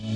इस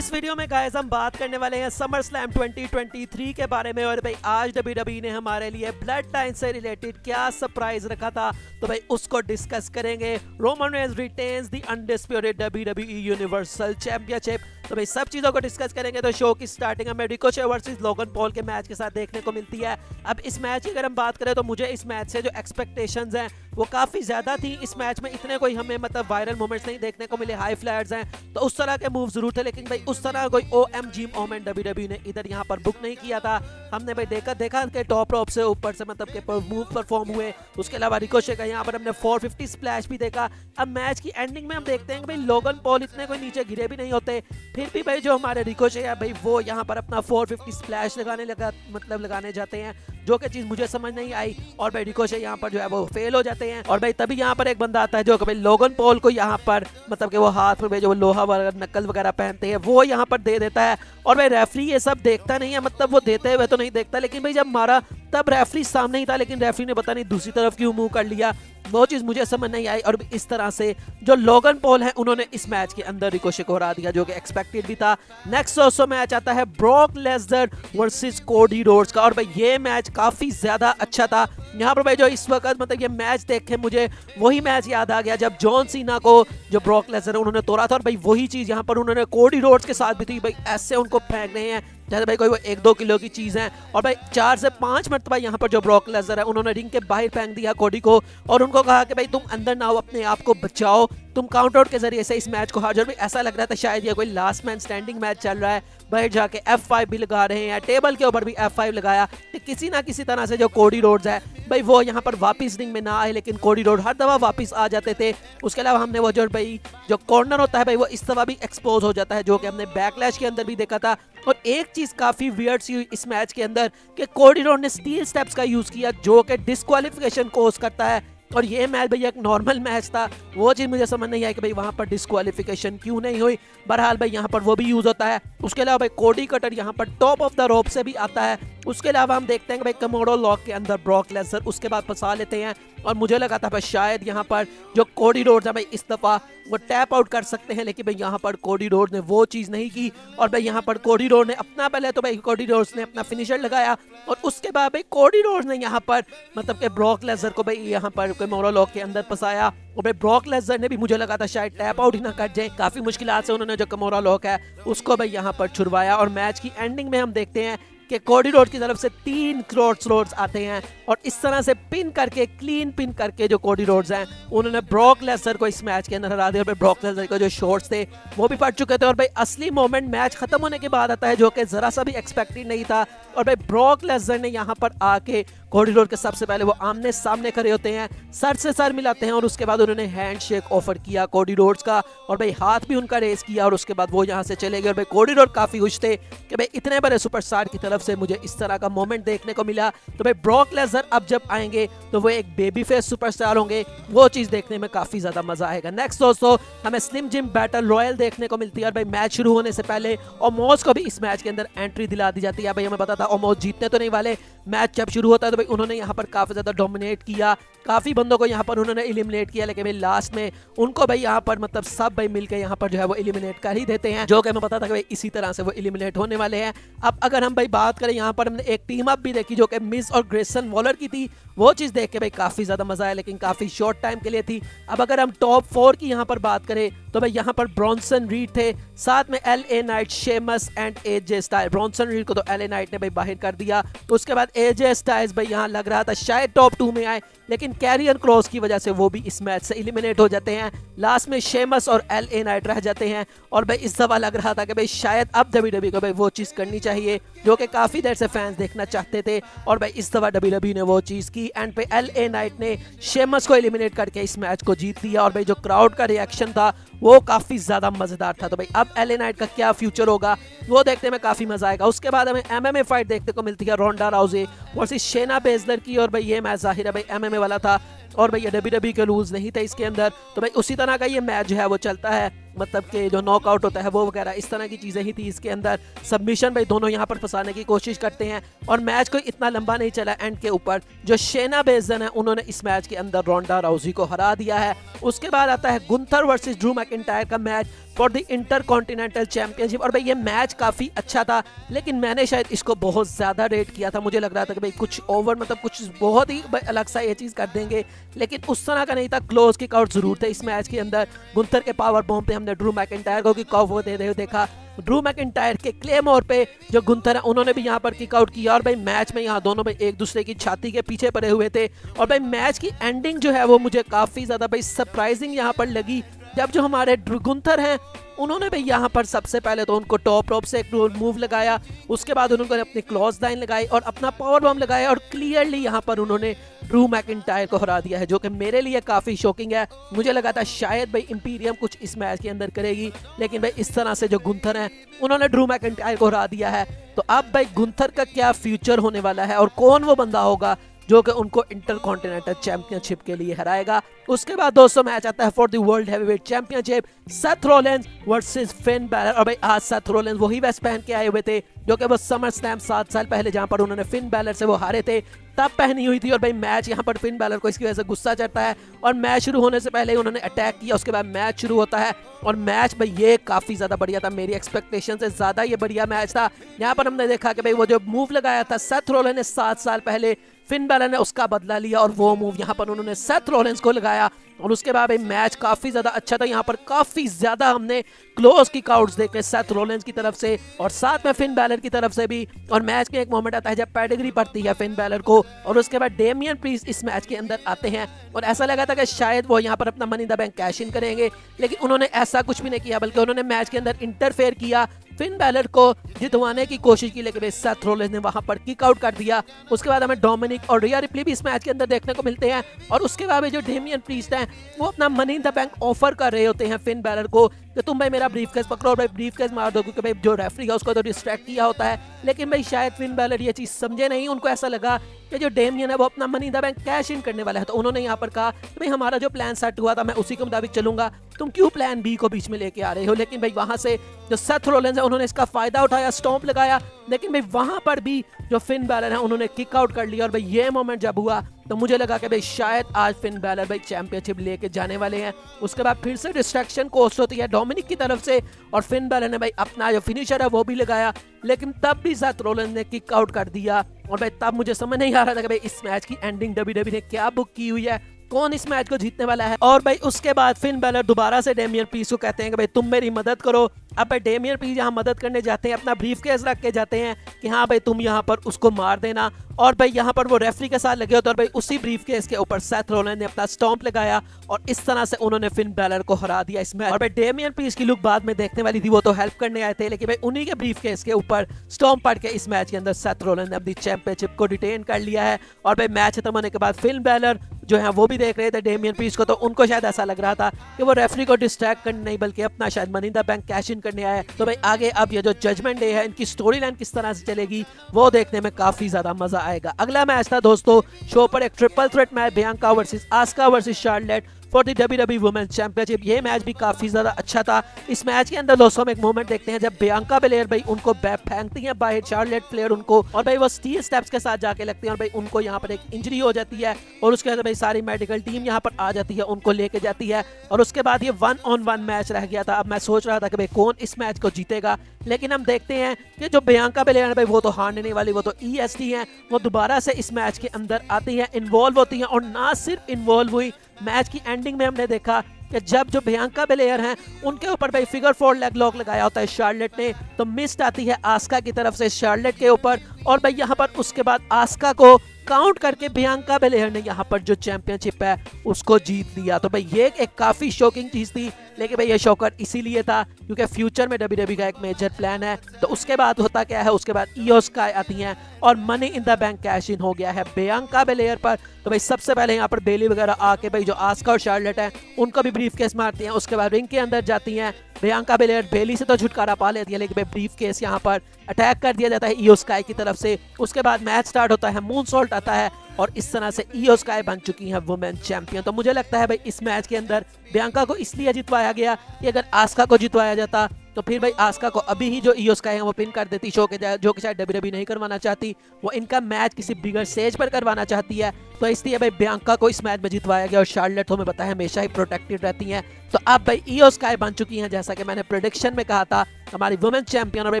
वीडियो में गाइस हम बात करने वाले हैं समर स्लैम 2023 के बारे में। और भाई आज WWE ने हमारे लिए ब्लड लाइन से रिलेटेड क्या सरप्राइज रखा था, तो भाई उसको डिस्कस करेंगे। Roman Reigns retains the undisputed WWE universal championship, तो भाई सब चीजों को डिस्कस करेंगे। तो शो की स्टार्टिंग हमें रिकोशे वर्सेस लोगन पॉल के मैच के साथ देखने को मिलती है। अब इस मैच की अगर हम बात करें तो मुझे इस मैच से जो एक्सपेक्टेशंस हैं वो काफी ज्यादा थी। इस मैच में इतने कोई हमें मतलब वायरल मोमेंट्स नहीं देखने को मिले, हाई फ्लैट्स हैं तो उस तरह के मूव जरूर थे, लेकिन भाई उस तरह कोई OMG मोमेंट WWE ने इधर यहाँ पर बुक नहीं किया था। हमने भाई देखा कि टॉप रॉप से ऊपर से मतलब के मूव परफॉर्म हुए। उसके अलावा रिकोशे का यहाँ पर हमने 450 स्प्लैश भी देखा। अब मैच की एंडिंग में हम देखते हैं कि भाई लोगन पॉल इतने कोई नीचे गिरे भी नहीं होते, फिर भी भाई जो हमारे रिकोशे है भाई वो यहाँ पर अपना 450 स्प्लैश लगाने जाते हैं, जो कि चीज मुझे समझ नहीं आई। और भाई रिकोशे यहाँ पर जो है वो फेल हो जाते हैं। और भाई तभी यहाँ पर एक बंदा आता है जो कि भाई लोगन पॉल को यहाँ पर मतलब कि वो हाथ में जो लोहा वगैरह नकल वगैरह पहनते हैं वो यहाँ पर दे देता है। और भाई रेफरी ये सब देखता नहीं है, मतलब वो देते हुए तो नहीं देखता, लेकिन भाई जब मारा तब रेफरी सामने ही था, लेकिन रेफरी ने पता नहीं दूसरी तरफ क्यों मुंह कर लिया, वो चीज मुझे समझ नहीं आई। और इस तरह से जो लोगन पॉल है उन्होंने इस मैच के अंदर रिकोशे को हरा दिया, जो कि एक्सपेक्टेड भी था। नेक्स्ट दोस्तों मैच आता है Brock Lesnar versus Cody Rhodes का। और भाई ये मैच काफी ज्यादा अच्छा था। यहाँ पर भाई जो इस वक्त मतलब ये मैच देख के मुझे वही मैच याद आ गया जब जॉन सीना को जो ब्रॉक लेसनर उन्होंने तोड़ा था। और भाई वही चीज यहाँ पर उन्होंने कोडी रोड्स के साथ भी थी। भाई ऐसे उनको फेंक रहे हैं जैसे भाई कोई वो 1-2 किलो की चीज है। और भाई 4 से 5 मरतबा यहाँ पर जो ब्रॉक लेसनर है उन्होंने रिंग के बाहर फेंक दिया कोडी को, और उनको कहा कि भाई तुम अंदर ना आओ, अपने आप को बचाओ, तुम काउंट आउट के जरिए से इस मैच को हार जाओ। ऐसा लग रहा था शायद ये कोई लास्ट मैन स्टैंडिंग मैच चल रहा है। बाहर जाके F5 भी लगा रहे हैं, टेबल के ऊपर भी F5 लगाया, तो किसी ना किसी तरह से जो कोडी रोड्स है भाई वो यहाँ पर वापस रिंग में ना आए, लेकिन कोडी रोड हर दफा वापस आ जाते थे। उसके अलावा हमने वो जो भाई जो कॉर्नर होता है भाई वो इस दफा भी एक्सपोज हो जाता है, जो कि हमने बैकलैश के अंदर भी देखा था। और एक चीज काफी वियर्ड सी हुई इस मैच के अंदर कि कोडी रोड ने स्टील स्टेप्स का यूज किया, जो कि डिस्क्वालिफिकेशन कोज करता है। और ये मैच भैया एक नॉर्मल मैच था, वो चीज मुझे समझ नहीं आई कि भाई वहां पर डिस्क्वालिफिकेशन क्यों नहीं हुई। बहरहाल भाई यहाँ पर वो भी यूज होता है। उसके अलावा भाई कोडी कटर यहाँ पर टॉप ऑफ द रोप से भी आता है। उसके अलावा हम देखते हैं कि भाई कमोडो लॉक के अंदर ब्रॉक लेसनर उसके बाद फंसा लेते हैं। और मुझे लगा था भाई शायद यहाँ पर जो कोडी रोड्स है भाई इस दफा वो टैप आउट कर सकते हैं, लेकिन भाई यहाँ पर कोडी रोड ने वो चीज नहीं की। और भाई यहाँ पर कोडी रोड ने अपना पहले तो भाई कोडी रोड्स ने अपना फिनिशर लगाया, और उसके बाद भाई कोडी रोड्स ने यहाँ पर मतलब के ब्रॉक लेसनर को भाई यहाँ पर कमोडो लॉक के अंदर फंसाया। और भाई ब्रॉक लेसनर ने भी मुझे लगा था शायद टैप आउट ही ना कर जाए, काफी मुश्किल से उन्होंने जो कमोडो लॉक है उसको भाई यहाँ पर छुड़वाया। और मैच की एंडिंग में हम देखते हैं कि कोडी रोड की तरफ से 3 स्लोट्स आते हैं, और इस तरह से पिन करके क्लीन पिन करके जो कोडी रोड्स हैं उन्होंने ब्रॉक लेसनर को इस मैच के अंदर हरा दिया। और भाई ब्रॉक लेसनर के जो शॉट्स थे वो भी पड़ चुके थे। और भाई असली मोमेंट मैच खत्म होने के बाद आता है, जो कि जरा सा भी एक्सपेक्टेड नहीं था। और भाई ब्रॉक लेसनर ने यहाँ पर आके कोडी रोड के सबसे पहले वो आमने सामने खड़े होते हैं, सर से सर मिलाते हैं, और उसके बाद उन्होंने हैंडशेक ऑफर किया कोडी रोड्स का, और भाई हाथ भी उनका रेस किया, और उसके बाद वो यहाँ से चले गए। और भाई कोडी रोड काफी खुश थे कि भाई इतने बड़े सुपरस्टार की तरफ से मुझे इस तरह का मोमेंट देखने को मिला। तो भाई ब्रॉक लेसनर अब जब आएंगे तो वो एक बेबी फेस सुपरस्टार होंगे, वो चीज देखने में काफी ज्यादा मजा आएगा। नेक्स्ट दोस्तों हमें स्लिम जिम बैटल रॉयल देखने को मिलती है। और भाई मैच शुरू होने से पहले ओमोस को भी इस मैच के अंदर एंट्री दिला दी जाती है। भाई हमें पता था ओमोस जीतने तो नहीं वाले, मैच जब शुरू होता है तो भाई उन्होंने यहाँ पर काफी ज्यादा डोमिनेट किया, काफी बंदों को यहाँ पर उन्होंने एलिमिनेट किया, लेकिन भाई लास्ट में उनको भाई यहाँ पर मतलब सब भाई मिलकर यहाँ पर जो है वो एलिमिनेट कर ही देते हैं, जो कि हमें पता था कि भाई इसी तरह से वो एलिमिनेट होने वाले हैं। अब अगर हम भाई बात करें यहाँ पर हमने एक टीम अप भी देखी जो कि मिस और ग्रेसन वॉलर की थी, वो चीज देख के भाई काफी ज्यादा मजा आया, लेकिन काफी शॉर्ट टाइम के लिए थी। अब अगर हम टॉप 4 की यहाँ पर बात करें तो भाई यहाँ पर ब्रॉन्सन रीड थे, साथ में LA night, Sheamus and AJ styles. Bronson read को तो LA नाइट ने भाई बाहर कर दिया। तो उसके बाद AJ स्टाइल्स भाई यहाँ लग रहा था शायद टॉप 2 में आए, लेकिन कैरियर क्रॉस की वजह से वो भी इस मैच से एलिमिनेट हो जाते हैं। लास्ट में शेमस और LA नाइट रह जाते हैं। और भाई इस दफा लग रहा था कि भाई शायद अब WWE को भाई वो चीज करनी चाहिए जो कि काफी देर से फैंस देखना चाहते थे, और भाई इस दफा WWE ने वो चीज की। एंड पे LA नाइट ने शेमस को एलिमिनेट करके इस मैच को जीत लिया। और भाई जो क्राउड का रिएक्शन था वो काफी ज्यादा मजेदार था। तो भाई अब LA नाइट का क्या फ्यूचर होगा वो देखने में काफी मजा आएगा। उसके बाद हमें MMA फाइट देखने को मिलती है रोंडा राउजे वर्सेस शेना बेजलर की। और भाई ये मैच जाहिर है भाई MMA वाला था, और भाई ये WWE के रूल्स नहीं थे इसके अंदर, तो भाई उसी तरह का ये मैच जो है वो चलता है। मतलब कि जो नॉकआउट होता है वो वगैरह इस तरह की चीज़ें ही थी इसके अंदर। सबमिशन भाई दोनों यहाँ पर फंसाने की कोशिश करते हैं और मैच कोई इतना लंबा नहीं चला। एंड के ऊपर जो शेना बेज़न है उन्होंने इस मैच के अंदर रोंडा राउजी को हरा दिया है। उसके बाद आता है गुंथर वर्सेस ड्रू मैकिंटायर का match for the intercontinental championship. और भाई ये मैच काफ़ी अच्छा था, लेकिन मैंने शायद इसको बहुत ज़्यादा रेट किया था। मुझे लग रहा था कि भाई कुछ ओवर मतलब कुछ बहुत ही अलग सा ये चीज़ कर देंगे, लेकिन उस तरह का नहीं था। क्लोज किक आउट जरूर थे इस मैच के अंदर। गुंथर के पावर बॉम्ब पे हमने ड्रू मैकिंटायर को किक आउट होते हुए देखा। ड्रू मैकिंटायर के क्लेमोर पे जो गुंथर है उन्होंने भी यहाँ पर किक आउट किया। और भाई मैच में यहाँ दोनों भाई एक दूसरे की छाती के पीछे पड़े हुए थे। और भाई मैच की एंडिंग जो है वो मुझे काफ़ी ज़्यादा भाई सरप्राइजिंग यहाँ पर लगी, जब जो हमारे गुंथर हैं उन्होंने भाई यहाँ पर सबसे पहले तो उनको टॉप रोप से एक मूव लगाया, उसके बाद उन्होंने अपनी क्लॉज लाइन लगाई और अपना पावर बॉम्ब लगाया और क्लियरली यहाँ पर उन्होंने ड्रू मैकिंटायर को हरा दिया है, जो कि मेरे लिए काफ़ी शॉकिंग है। मुझे लगा था शायद भाई इंपीरियम कुछ इस मैच के अंदर करेगी, लेकिन भाई इस तरह से जो गुंथर हैं उन्होंने ड्रू मैकिंटायर को हरा दिया है। तो अब भाई गुंथर का क्या फ्यूचर होने वाला है और कौन वो बंदा होगा जो कि उनको इंटरकॉन्टिनेंटल चैंपियनशिप के लिए हराएगा। उसके बाद दोस्तों मैच आता है for the world heavyweight championship, Seth Rollins versus Finn Balor. और भाई आज सेथ रॉलिंस वही वेस्ट पहन के आए हुए थे जो कि वो समर स्लैम 7 साल पहले जहां पर उन्होंने फिन बैलर से वो हारे थे तब पहनी हुई थी। और भाई मैच यहाँ पर फिन बैलर को इसकी वजह से गुस्सा चढ़ता है और मैच शुरू होने से पहले ही उन्होंने अटैक किया। उसके बाद मैच शुरू होता है और मैच भाई ये काफ़ी ज़्यादा बढ़िया था, मेरी एक्सपेक्टेशन से ज़्यादा ये बढ़िया मैच था। यहाँ पर हमने देखा कि भाई वो जो मूव लगाया था सेथ रॉलिंस ने 7 साल पहले, फिन बैलर ने उसका बदला लिया और वो मूव यहाँ पर उन्होंने सेथ रॉलिंस को लगाया। और उसके बाद भाई मैच काफ़ी ज़्यादा अच्छा था। यहाँ पर काफ़ी ज़्यादा हमने क्लोज किक आउट्स देखे सेथ रॉलिंस की तरफ से और साथ में फिन बैलर की तरफ से भी। और मैच के एक मोमेंट आता है जब पेडिग्री पड़ती है फिन बैलर को और उसके बाद डेमियन प्रीस्ट इस मैच के अंदर आते हैं और ऐसा लगा था कि शायद वो यहाँ पर अपना money in the bank cash in करेंगे, लेकिन उन्होंने ऐसा कुछ भी नहीं किया, बल्कि उन्होंने मैच के अंदर इंटरफेयर किया, फिन बैलर को जितवाने की कोशिश की, लेकिन सेथ रॉलिंस ने वहां पर किक आउट कर दिया। उसके बाद हमें डोमिनिक और रिया रिप्ली भी इस मैच के अंदर देखने को मिलते हैं। और उसके बाद जो डेमियन प्रीस्ट हैं वो अपना money in the bank offer कर रहे होते हैं फिन बैलर को कि तुम भाई मेरा ब्रीफकेस पकड़ो और भाई ब्रीफकेस मार दो, क्योंकि भाई जो रेफरी है उसको तो डिस्ट्रैक्ट किया होता है। लेकिन भाई शायद फिन बैलर ये चीज़ समझे नहीं, उनको ऐसा लगा कि जो डेमियन है वो अपना money in the bank cash in करने वाला है, तो उन्होंने यहाँ पर कहा कि भाई हमारा जो प्लान सेट हुआ था मैं उसी के मुताबिक चलूंगा, तुम क्यों प्लान बी को बीच में लेके आ रहे हो। लेकिन भाई वहां से जो सेथ रॉलिंस है उन्होंने इसका फायदा उठाया, स्टॉम्प लगाया, लेकिन भाई वहां पर भी जो फिन बैलर है उन्होंने किक आउट कर लिया। और भाई ये मोमेंट जब हुआ तो मुझे लगा कि भाई शायद आज फिन बैलर भाई चैंपियनशिप लेके जाने वाले हैं। उसके बाद फिर से डिस्ट्रैक्शन कोस्ट होती है डोमिनिक की तरफ से और फिन बैलर ने भाई अपना जो फिनिशर है वो भी लगाया, लेकिन तब भी सेथ रॉलिंस ने किक आउट कर दिया। और भाई तब मुझे समझ नहीं आ रहा था कि भाई इस मैच की एंडिंग डब्ल्यूडब्ल्यूई ने क्या बुक की हुई है, कौन इस मैच को जीतने वाला है। और भाई उसके बाद फिन बैलर दोबारा से डेमियन प्रीस्ट को कहते हैं कि भाई तुम मेरी मदद करो। अब भाई डेमियन प्रीस्ट यहाँ मदद करने जाते हैं, अपना ब्रीफकेस रख के जाते हैं कि हाँ भाई तुम यहाँ पर उसको मार देना। और भाई यहाँ पर वो रेफरी के साथ लगे होते और भाई उसी ब्रीफकेस के ऊपर सेथ रॉलिंस ने अपना स्टॉम्प लगाया और इस तरह से उन्होंने फिन बैलर को हरा दिया इस मैच। और भाई डेमियन प्रीस्ट की लुक बाद में देखने वाली थी, वो तो हेल्प करने आए थे, लेकिन भाई उन्हीं के ब्रीफकेस के ऊपर स्टॉम्प पड़ के इस मैच के अंदर सेथ रॉलिंस ने अपनी चैंपियनशिप को रिटेन कर लिया है। और भाई मैच खत्म होने के बाद फिन बैलर जो है वो भी देख रहे थे डेमियन प्रीस्ट को, तो उनको शायद ऐसा लग रहा था कि वो रेफरी को डिस्ट्रैक्ट करने नहीं बल्कि अपना शायद money in the bank cash in करने आया। तो भाई आगे अब ये जो जजमेंट डे है इनकी स्टोरी लाइन किस तरह से चलेगी वो देखने में काफी ज्यादा मजा आएगा। अगला मैच था दोस्तों शो पर एक triple threat match, Bianca versus Asuka versus Charlotte for the WWE women's championship. ये मैच भी काफी ज्यादा अच्छा था। इस मैच के अंदर दोस्तों हम एक मोमेंट देखते हैं जब बियांका बेलेयर भाई उनको बैक फेंकती हैं बाहर शार्लेट फ्लेयर उनको, और भाई वो स्टील स्टेप्स के साथ जाके लगती हैं और भाई उनको यहाँ पर एक इंजरी हो जाती है और उसके बाद भाई सारी मेडिकल टीम यहाँ पर आ जाती है, उनको लेके जाती है। और उसके बाद ये 1-on-1 मैच रह गया था। अब मैं सोच रहा था कि भाई कौन इस मैच को जीतेगा, लेकिन हम देखते हैं कि जो बियांका बेलेयर है भाई वो तो हारने नहीं वाली, वो तो EST हैं, वो दोबारा से इस मैच के अंदर आती हैं, इन्वॉल्व होती हैं। और ना सिर्फ इन्वॉल्व हुई, मैच की एंडिंग में हमने देखा कि जब जो बियांका बेलेयर हैं उनके ऊपर भाई फिगर 4 लेग लॉक लगाया होता है शार्लेट ने, तो मिस्ड आती है आस्का की तरफ से शार्लेट के ऊपर। और भाई यहाँ पर उसके बाद आस्का को काउंट करके बियांका बेलेयर ने यहाँ पर जो चैंपियनशिप है उसको जीत लिया। तो भाई ये एक काफी शॉकिंग चीज थी, लेकिन भाई ये शॉकर इसीलिए था क्योंकि फ्यूचर में डब्ल्यूडब्ल्यूई का एक मेजर प्लान है। तो उसके बाद होता क्या है, उसके बाद ईओ स्काई आती हैं और money in the bank cash in हो गया है बियांका बेलेयर पर। तो भाई सबसे पहले यहाँ पर बेली वगैरह आके भाई जो आस्का और शार्लेट है उनको भी ब्रीफ केस मारती हैं। उसके बाद रिंग के अंदर जाती हैं, बियांका बेलेयर बेली से तो छुटकारा पा लेती है, लेकिन भाई ब्रीफ केस यहाँ पर अटैक कर दिया जाता है ईओ स्काई की तरफ से। उसके बाद मैच स्टार्ट होता है, मून सॉल्ट आता है, और इस तरह से ईओ स्काई बन चुकी हैं वुमेन चैंपियन। तो मुझे लगता है भाई इस मैच के अंदर बियांका को इसलिए जितवाया गया कि अगर आस्का को जितवाया जाता तो फिर भाई आस्का को अभी ही जो ईओ स्काई है वो पिन कर देती शो के, जो कि शायद डब्ल्यूडब्ल्यूई नहीं करवाना चाहती, वो इनका मैच किसी बिगर स्टेज पर करवाना चाहती है। तो इसलिए भाई बियांका को इस मैच में जितवाया गया और शार्लेट हमें पता है हमेशा ही प्रोटेक्टेड रहती हैं। तो अब भाई ईओ स्काई बन चुकी हैं जैसा कि मैंने प्रेडिक्शन में कहा था हमारी वुमेन चैंपियन। और भाई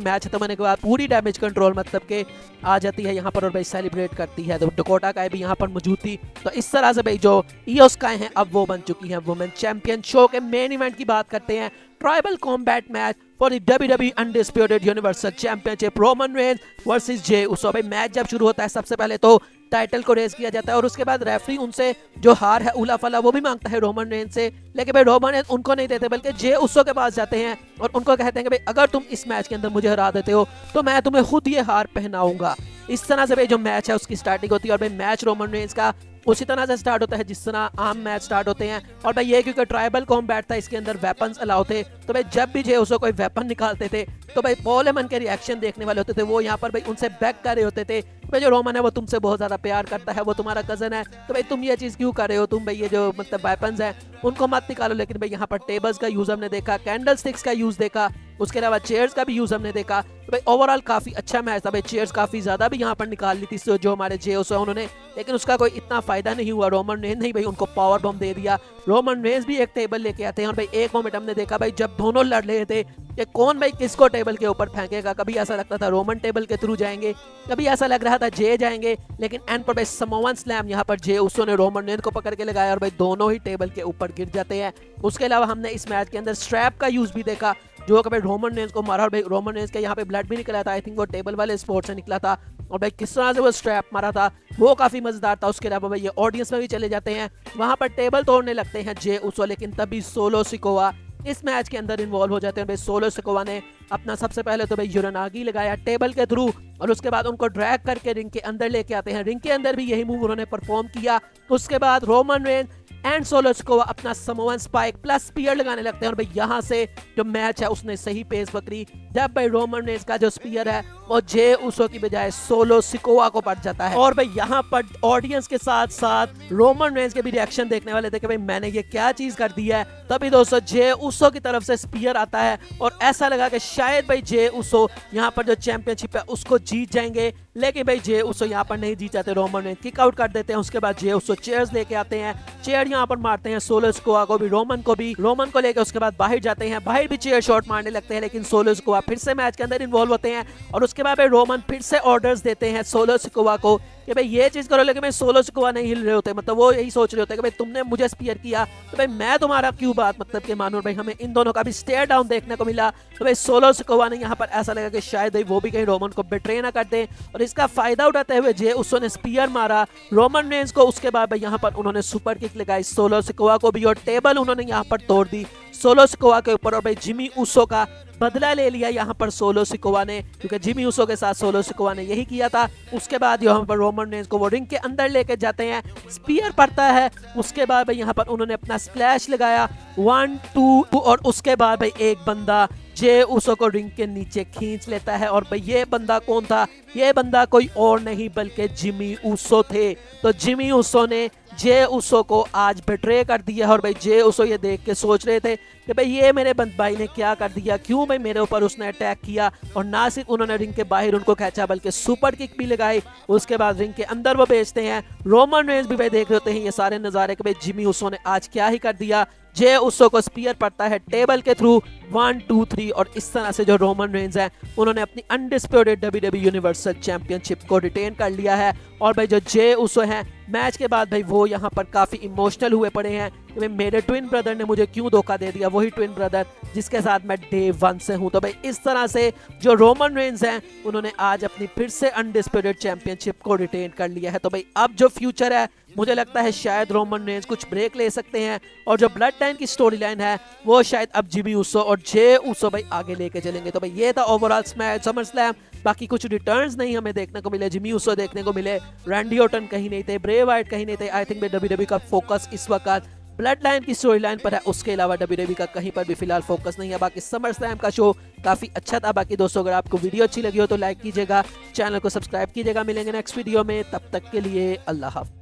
मैच खत्म होने के बाद पूरी डैमेज कंट्रोल मतलब के आ जाती है यहाँ पर और भाई सेलिब्रेट करती है। तो डकोटा काई भी यहाँ पर मौजूद थी। तो इस तरह से भाई जो ईओ स्काई हैं अब वो बन चुकी हैं वुमेन चैंपियन। शो के मेन इवेंट की बात करते हैं, tribal combat match for the WWE undisputed universal championship, Roman Reigns versus Jey Uso. भाई मैच जब शुरू होता है सबसे पहले तो टाइटल को रेज किया जाता है और उसके बाद रेफरी उनसे जो हार है उला फला वो भी मांगता है रोमन रेंज से, लेकिन भाई रोमन रेंज उनको नहीं देते बल्कि जे उसो के पास जाते हैं और उनको कहते हैं कि भाई अगर तुम इस मैच के अंदर मुझे हरा देते हो तो मैं तुम्हें खुद ये हार पहनाऊंगा। इस तरह से भाई जो मैच है उसकी स्टार्टिंग होती है और भाई मैच रोमन रेंज का उसी तरह से स्टार्ट होता है जिस तरह आम मैच स्टार्ट होते हैं। और भाई ये क्योंकि ट्राइबल कॉम्बैट था इसके अंदर वेपन्स अलाउ थे, तो भाई जब भी जे उसो कोई वेपन निकालते थे तो भाई पॉल हेमन के रिएक्शन देखने वाले होते थे, वो यहाँ पर भाई उनसे बैक कर रहे होते थे भाई जो रोमन है वो तुमसे बहुत ज्यादा प्यार करता है, वो तुम्हारा कजन है, तो भाई तुम ये चीज क्यों कर रहे हो, तुम भाई ये जो मतलब वेपन्स हैं उनको मत निकालो। लेकिन भाई यहाँ पर टेबल्स का यूज हमने देखा, कैंडल स्टिक्स का यूज देखा, उसके अलावा चेयर्स का भी यूज हमने देखा। तो भाई ओवरऑल काफी अच्छा मैच था। भाई चेयर्स काफी ज्यादा भी यहाँ पर निकाल ली थी जो हमारे जे उसो उन्होंने, लेकिन उसका कोई इतना फायदा नहीं हुआ। रोमन रेंज नहीं भाई उनको पावर बम दे दिया। रोमन रेंज भी एक टेबल लेके आते हैं और भाई एक मोमेंट हमने देखा भाई जब दोनों लड़ रहे थे कि कौन भाई किसको टेबल के ऊपर फेंकेगा, कभी ऐसा लगता था रोमन टेबल के थ्रू जाएंगे, कभी ऐसा लग रहा था जे जाएंगे, लेकिन एंड पर भाई समोवन स्लैम यहाँ पर जे उसो ने रोमन रेंज को पकड़ के लगाया और भाई दोनों ही टेबल के ऊपर गिर जाते हैं। उसके अलावा हमने इस मैच के अंदर स्ट्रैप का यूज भी देखा जो कि भाई रोमन रेंज को मारा और भाई रोमन रेंज के यहाँ पे ब्लड भी निकला था, आई थिंक वो टेबल वाले स्पोर्ट से निकला था। और भाई किस तरह से वो स्ट्रैप मारा था वो काफी मजेदार था। उसके अलावा भाई ये ऑडियंस में भी चले जाते हैं, वहां पर टेबल तोड़ने लगते हैं जे उसो, लेकिन तभी सोलो सिकोआ इस मैच के अंदर इन्वॉल्व हो जाते हैं। भाई सोलो सिकोआ ने अपना सबसे पहले तो भाई यूरानागी लगाया टेबल के थ्रू और उसके बाद उनको ड्रैग करके रिंग के अंदर लेके आते हैं। रिंग के अंदर भी यही मूव उन्होंने परफॉर्म किया। उसके बाद Roman Reigns and solo Sikoa अपना समोवन स्पाइक प्लस स्पीयर लगाने लगते हैं और भाई यहाँ से जो मैच है उसने सही पेस पकड़ी जब भाई रोमन रेंज का जो स्पीयर है वो जे उसो की बजाय सोलो सिकोआ को पड़ जाता है। और भाई यहाँ पर ऑडियंस के साथ साथ रोमन रेंज के भी रिएक्शन देखने वाले थे कि भाई मैंने ये क्या चीज कर दी है। तभी दोस्तों जे उसो की तरफ से स्पीयर आता है और ऐसा लगा कि शायद भाई जे उसो यहाँ पर जो चैंपियनशिप है उसको जीत जाएंगे, लेकिन भाई जे उसो यहाँ पर नहीं जीत जाते। रोमन रेंज किक आउट कर देते हैं। उसके बाद जे उसो चेयर्स लेके आते हैं, चेयर यहाँ पर मारते हैं सोलो सिकोआ को भी, रोमन को लेकर उसके बाद बाहर जाते हैं, बाहर भी चेयर शॉट मारने लगते हैं, लेकिन सोलो सिकोआ फिर से मैच के अंदर इन्वॉल्व होते हैं। और उसके बाद भाई रोमन फिर से ऑर्डर्स देते हैं सोलो सिकोआ को कि भाई ये चीज करो, लेकिन भाई सोलो सिकोआ नहीं हिल रहे होते, मतलब वो यही सोच रहे होते हैं कि भाई तुमने मुझे स्पीयर किया तो भाई मैं तुम्हारा क्यों बात मतलब के मानूं। भाई हमें इन दोनों का भी स्टेयर डाउन देखने को मिला। तो भाई सोलो सिकोआ ने यहाँ पर ऐसा लगा कि शायद भाई वो भी कहीं रोमन को बेट्रे ना कर दे और इसका फायदा उठाते हुए जे उसो ने स्पीयर मारा रोमन रेंज को। उसके बाद भाई यहाँ पर उन्होंने सुपर किक लगाई सोलो सिकोआ को भी और टेबल उन्होंने यहाँ पर तोड़ दी सोलो सिकोआ के ऊपर। और भाई जिमी उसो का बदला ले लिया यहाँ पर सोलो सिकोआ ने, क्योंकि जिमी उसो के साथ सोलो सिकोआ ने यही किया था। उसके बाद यहाँ पर रोमन रेंज को वो रिंग के अंदर लेके जाते हैं, स्पीयर पड़ता है। उसके बाद भाई यहाँ पर उन्होंने अपना स्प्लैश लगाया 1 2 और उसके बाद भाई एक बंदा जे उसो को रिंग के नीचे खींच लेता है। और भाई ये बंदा कौन था, ये बंदा कोई और नहीं बल्कि जिमी उसो थे। तो जिमी उसो ने जे उसो को आज बेट्रे कर दिया और भाई जे उसो ये देख के सोच रहे थे कि भाई ये मेरे भाई ने क्या कर दिया, क्यों भाई मेरे ऊपर उसने अटैक किया। और ना सिर्फ उन्होंने रिंग के बाहर उनको खींचा बल्कि सुपर किक भी लगाई। उसके बाद रिंग के अंदर वो भेजते हैं। रोमन रेंज भी भाई देख रहे होते हैं ये सारे नजारे कि भाई जिमी उसो ने आज क्या ही कर दिया। जे उसो को स्पीयर पड़ता है टेबल के थ्रू 1 2 3 और इस तरह से जो रोमन रेंज है उन्होंने अपनी अनडिस्प्यूटेड WWE यूनिवर्सल चैंपियनशिप को रिटेन कर लिया है। और भाई जो जे उसो हैं मैच के बाद भाई वो यहाँ पर काफी इमोशनल हुए पड़े हैं कि भाई मेरे ट्विन ब्रदर ने मुझे क्यों धोखा दे दिया, वही ट्विन ब्रदर जिसके साथ मैं डे 1 से हूं। तो भाई इस तरह से जो रोमन रेंज हैं उन्होंने आज अपनी फिर से अनडिस्प्यूटेड चैंपियनशिप को रिटेन कर लिया है। तो भाई अब जो फ्यूचर है मुझे लगता है शायद रोमन रेंज कुछ ब्रेक ले सकते हैं और जो ब्लड लाइन की स्टोरी लाइन है वो शायद अब जिमी उसो और जे उसो भाई आगे लेके चलेंगे। तो भाई ये था ओवरऑल समर स्लैम। बाकी कुछ रिटर्न्स नहीं हमें देखने को मिले, जिमी उसो देखने को मिले, रैंडी ऑर्टन कहीं नहीं थे, ब्रे वाइट कहीं नहीं थे। आई थिंक WWE का फोकस इस वक्त ब्लड लाइन की स्टोरी लाइन पर है, उसके अलावा WWE का कहीं पर भी फिलहाल फोकस नहीं है। बाकी समर स्लैम का शो काफी अच्छा था। बाकी दोस्तों अगर आपको वीडियो अच्छी लगी हो तो लाइक कीजिएगा, चैनल को सब्सक्राइब कीजिएगा। मिलेंगे नेक्स्ट वीडियो में, तब तक के लिए अल्लाह हाफ़िज़।